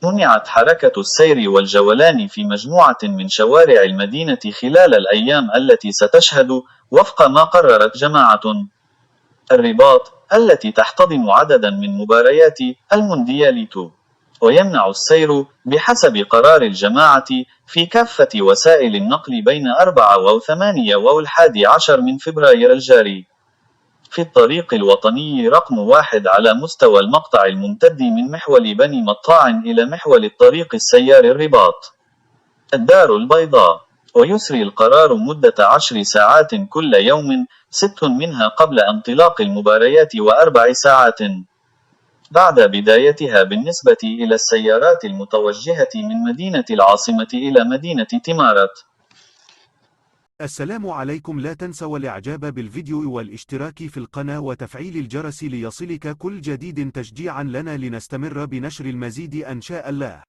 منعت حركة السير والجولان في مجموعة من شوارع المدينة خلال الأيام التي ستشهد، وفق ما قررت جماعة الرباط، التي تحتضن عددا من مباريات المونديال 2. ويمنع السير بحسب قرار الجماعة في كافة وسائل النقل بين 4 و8 و11 من فبراير الجاري، في الطريق الوطني رقم 1 على مستوى المقطع الممتد من محور بني مطاع إلى محور الطريق السيار الرباط الدار البيضاء. ويسري القرار مدة 10 ساعات كل يوم، 6 منها قبل انطلاق المباريات و4 ساعات بعد بدايتها بالنسبة إلى السيارات المتوجهة من مدينة العاصمة إلى مدينة تيمارت. السلام عليكم، لا تنسوا الاعجاب بالفيديو والاشتراك في القناة وتفعيل الجرس ليصلك كل جديد تشجيعا لنا لنستمر بنشر المزيد إن شاء الله.